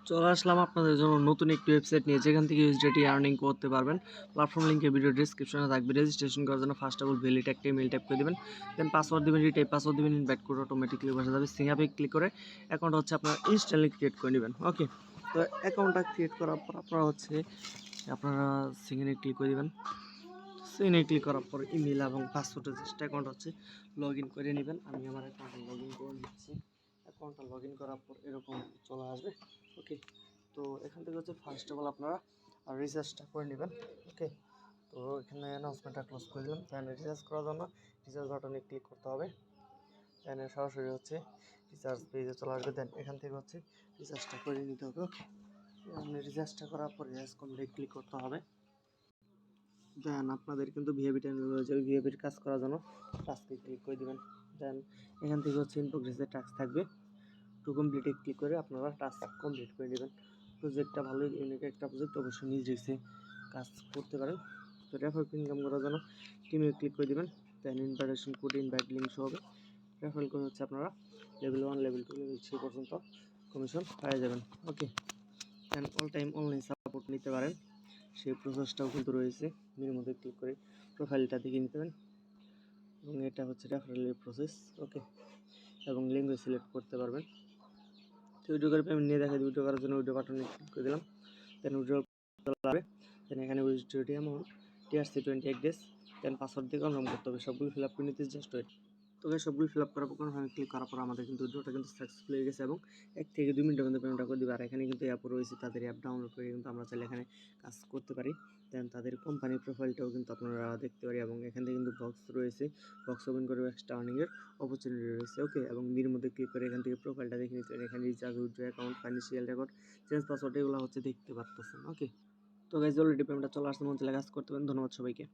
চলে আসলাম আপনাদের জন্য নতুন একটি ওয়েবসাইট নিয়ে, যেখান থেকে ইউএসডিটি আর্নিং করতে পারবেন। প্ল্যাটফর্ম লিঙ্কে ভিডিও ডিসক্রিপশনে থাকবে। রেজিস্ট্রেশন করার জন্য ফার্স্ট অফ অল ভ্যালিড একটা ইমেল টাইপ করে দেবেন, দেন পাসওয়ার্ড দেবেন, রিটাইপ পাসওয়ার্ড দেবেন, ইনভাইট করে অটোমেটিকলি বসে যাবে। সিঙ্গাপে ক্লিক করে অ্যাকাউন্ট হচ্ছে আপনার ইনস্ট্যান্টলি ক্রিয়েট করে নেবেন। ওকে, তো অ্যাকাউন্টটা ক্রিয়েট করার পর আপনারা আপনারা সিঙ্গিনে ক্লিক করে দেবেন। সিঙ্গিনে ক্লিক করার পর ইমেল এবং পাসওয়ার্ডের জাস্ট অ্যাকাউন্ট হচ্ছে লগ ইন করে নেবেন। আমি আমার অ্যাকাউন্টে লগ ইন করে নিচ্ছি। অ্যাকাউন্টটা লগ ইন করার পর এরকম চলে আসবে। ওকে, তো এখান থেকে হচ্ছে ফার্স্ট অফ অল আপনারা রিচার্জটা করে নেবেন। ওকে, তো এখানে অ্যানাউন্সমেন্টটা ক্লোজ করে দিলাম। দেন রিচার্জ করার জন্য রিচার্জ বাটনে ক্লিক করতে হবে। দেন সরাসরি হচ্ছে রিচার্জ পেজে চলে আসবে। দেন এখান থেকে হচ্ছে রিচার্জটা করে নিতে হবে। ওকে, রিচার্জটা করার পর রিচার্জ কমপ্লিট ক্লিক করতে হবে। দেন আপনাদের কিন্তু ভিআইপি চ্যানেল রয়েছে, ওই ভিআইপির কাজ করার জন্য টাস্কে ক্লিক করে দেবেন। দেন এখান থেকে হচ্ছে ইন প্রোগ্রেসের টাস্ক থাকবে, টু কমপ্লিটে ক্লিক করে আপনারা টাস্ক কমপ্লিট করে দেবেন। প্রজেক্টটা ভালোই ইউনিক একটা প্রজেক্ট, অবশ্যই নিজ রিস্কে কাজ করতে পারেন। তো রেফার ইনকাম করার জন্য টিমে ক্লিক করে দেবেন। দেন ইনভাইটেশন কোড, ইনভাইট লিঙ্ক সহ হবে। রেফারেল করে হচ্ছে আপনারা লেভেল 1, লেভেল 2, লেভেল 3 পর্যন্ত কমিশন পেয়ে যাবেন। ওকে, দেন অল টাইম অনলাইন সাপোর্ট নিতে পারেন, সেই প্রসেসটাও কিন্তু রয়েছে। মেনুর মধ্যে ক্লিক করে প্রোফাইলটা দেখে নিতে পারেন, এবং এটা হচ্ছে রেফারেলের প্রসেস। ওকে, এবং ল্যাঙ্গুয়েজ সিলেক্ট করতে পারবেন। তো উইড্রো করে পেমেন্ট নিয়ে দেখা যায়। উইড্রো করার জন্য উইড্রো বাটনে ক্লিক করে দিলাম। দেন উইড্রো হবে। দেন এখানে উইথড্রটি অ্যামাউন্ট টিআরসি 28 ডেজ। দেন পাসওয়ার্ড দিয়ে কনফার্ম করতে হবে। সবগুলো ফিল আপ করে নিতে জাস্ট ওয়েট। তো সবগুলো ফিল আপ করার পর কনফার্মে ক্লিক করার পর আমাদের কিন্তু উইড্রোটা কিন্তু সাকসেসফুল হয়ে গেছে, এবং 1 থেকে 2 মিনিটের মধ্যে পেমেন্টটা করে দেবে। আর এখানে কিন্তু অ্যাপও রয়েছে, তাদের অ্যাপ ডাউনলোড করে কিন্তু আমরা চাইলে এখানে কাজ করতে পারি। দেন তাদের কোম্পানির প্রোফাইলটাও কিন্তু আপনারা দেখতে পারি, এবং এখান থেকে কিন্তু বক্স রয়েছে, বক্স ওপেন করে এক্সট্রা আর্নিংয়ের অপরচুনিটি রয়েছে। ওকে, এবং এর মধ্যে ক্লিক করে এখান থেকে প্রোফাইলটা দেখে নিতে পারেন। এখানে recharge, withdraw account, financial record, change password এগুলো হচ্ছে দেখতে পারতেছেন। ওকে, তো গাইজ অলরেডি পেমেন্টটা চলে আসছে, মন চাইলে কাজ করতে পারেন। ধন্যবাদ সবাইকে।